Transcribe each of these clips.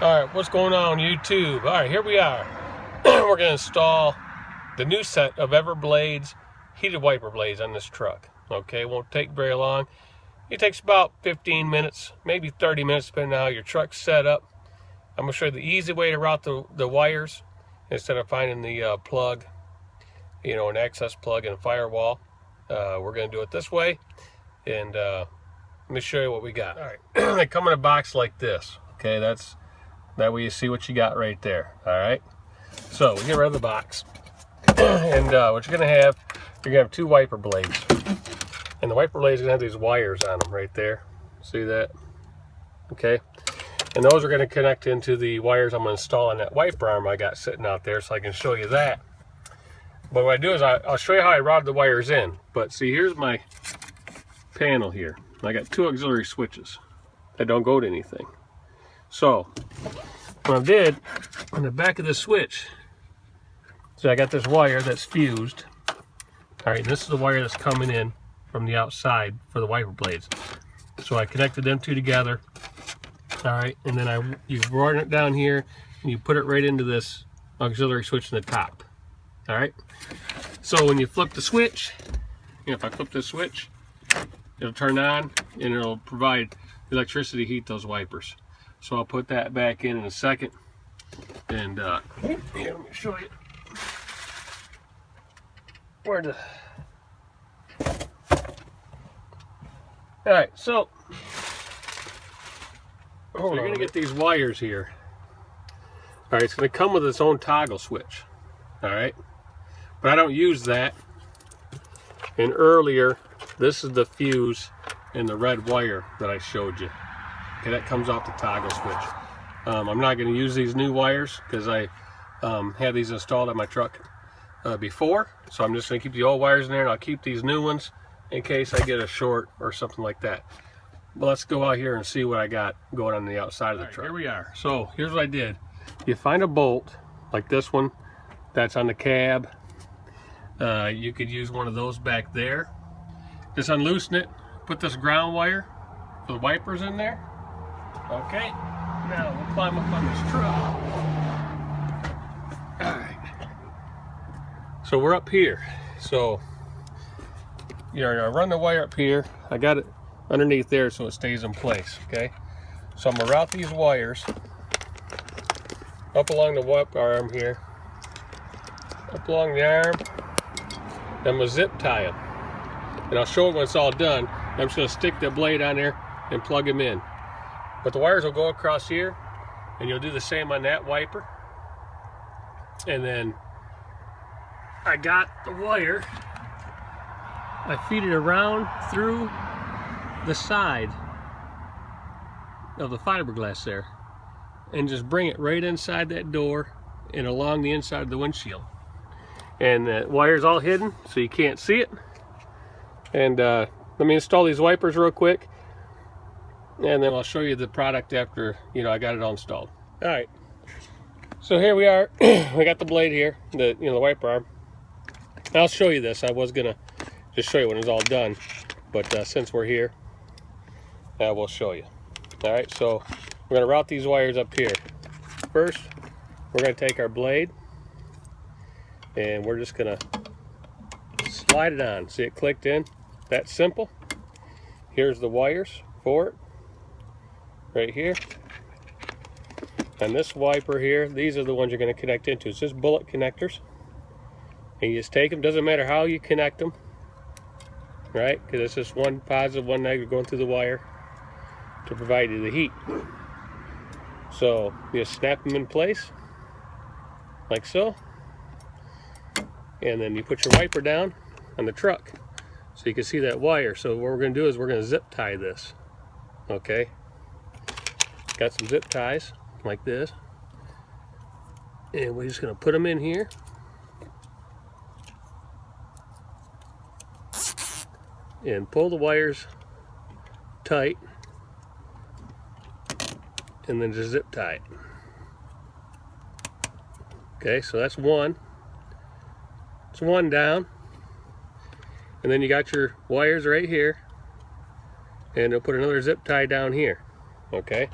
Alright, what's going on YouTube? Alright, here we are. We're going to install the new set of Everblades heated wiper blades on this truck. Okay, it won't take very long. It takes about 15 minutes, maybe 30 minutes, depending on how your truck's set up. I'm going to show you the easy way to route the wires instead of finding the plug, an access plug in a firewall. We're going to do it this way, and let me show you what we got. Alright, they come in a box like this. Okay, that way you see what you got right there. Alright, so we get rid of the box. And what you're going to have two wiper blades. And the wiper blades are going to have these wires on them right there. See that? Okay. And those are going to connect into the wires I'm going to install on that wiper arm I got sitting out there, so I can show you that. But what I do is I'll show you how I routed the wires in. But see, here's my panel here. I got two auxiliary switches that don't go to anything. So what I did on the back of the switch, so I got this wire that's fused. All right, this is the wire that's coming in from the outside for the wiper blades. So I connected them two together. All right, and then you run it down here and you put it right into this auxiliary switch in the top. All right, so when you flip the switch, if I flip this switch, it'll turn on and it'll provide electricity to heat those wipers. So I'll put that back in a second, and here, let me show you where the. All right, so you're gonna get these wires here. All right, it's gonna come with its own toggle switch. All right, but I don't use that. And earlier, this is the fuse and the red wire that I showed you. Okay, that comes off the toggle switch. I'm not going to use these new wires because I had these installed on my truck before. So I'm just going to keep the old wires in there, and I'll keep these new ones in case I get a short or something like that. But let's go out here and see what I got going on the outside of the truck. Here we are. So here's what I did. You find a bolt like this one that's on the cab. You could use one of those back there. Just unloosen it. Put this ground wire for the wipers in there. Okay, now we'll climb up on this truck. Alright, so we're up here. So you're gonna run the wire up here. I got it underneath there so it stays in place. Okay, so I'm gonna route these wires up along the wiper arm here, up along the arm. Then I'm gonna zip tie them, and I'll show it when it's all done. I'm just gonna stick the blade on there and plug them in. But the wires will go across here, and you'll do the same on that wiper. And then I got the wire, I feed it around through the side of the fiberglass there, and just bring it right inside that door and along the inside of the windshield. And the wire's all hidden, so you can't see it. And let me install these wipers real quick, and then I'll show you the product after I got it all installed. All right, so here we are. We got the blade here, the wiper arm. I'll show you this. I was gonna just show you when it's all done, but since we're here, I will show you. All right, so we're gonna route these wires up here. First, we're gonna take our blade, and we're just gonna slide it on. See, it clicked in. That's simple. Here's the wires for it. Right here. And this wiper here, these are the ones you're going to connect into. It's just bullet connectors. And you just take them, doesn't matter how you connect them, right? Because it's just one positive, one negative going through the wire to provide you the heat. So you just snap them in place, like so. And then you put your wiper down on the truck so you can see that wire. So what we're going to do is we're going to zip tie this. Okay. Got some zip ties like this, and we're just going to put them in here, and pull the wires tight, and then just zip tie it. Okay, so that's one. It's one down, and then you got your wires right here, and they'll put another zip tie down here. Okay,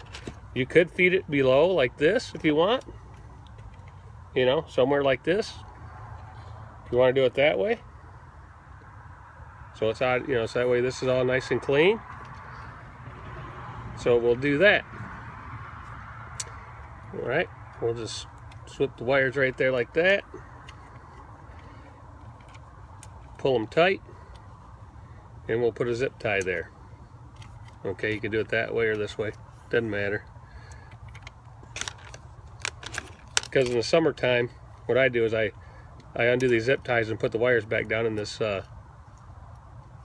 You could feed it below like this if you want. You know, somewhere like this. If you want to do it that way. So it's out, you know, so that way this is all nice and clean. So we'll do that. All right, we'll just slip the wires right there like that. Pull them tight, and we'll put a zip tie there. Okay, you can do it that way or this way, doesn't matter. Because in the summertime, what I do is I undo these zip ties and put the wires back down in this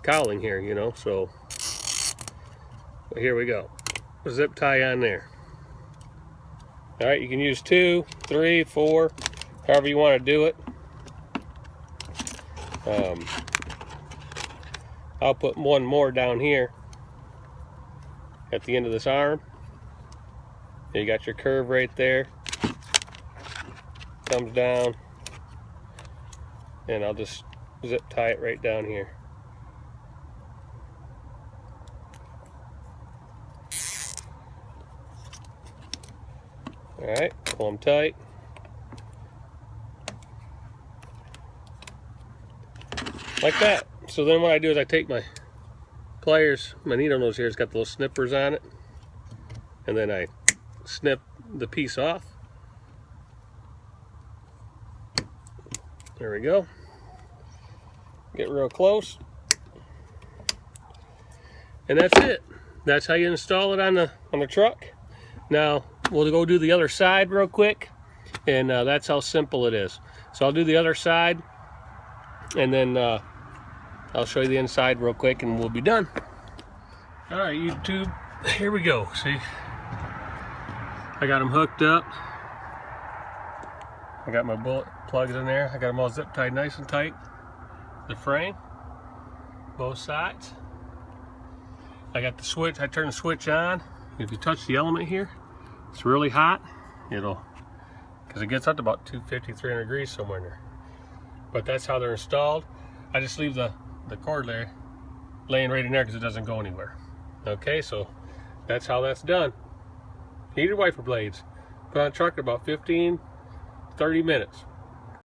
cowling here, you know. So here we go, a zip tie on there. All right, you can use 2, 3, 4, however you want to do it. I'll put one more down here at the end of this arm. You got your curve right there. Comes down, and I'll just zip tie it right down here. All right, pull them tight. Like that. So then what I do is I take my pliers, my needle nose here, it's got the little snippers on it, and then I snip the piece off. There we go. Get real close. And that's it. That's how you install it on the truck. Now we'll go do the other side real quick, and that's how simple it is. So I'll do the other side, and then I'll show you the inside real quick, and we'll be done. All right, YouTube, here we go. See, I got them hooked up. I got my bullet plugs in there. I got them all zip tied nice and tight. The frame, both sides. I got the switch. I turn the switch on. If you touch the element here, it's really hot. It'll, because it gets up to about 250, 300 degrees somewhere in there. But that's how they're installed. I just leave the cord there laying right in there because it doesn't go anywhere. Okay, so that's how that's done. Heated wiper blades. Put on a truck in about 15, 30 minutes.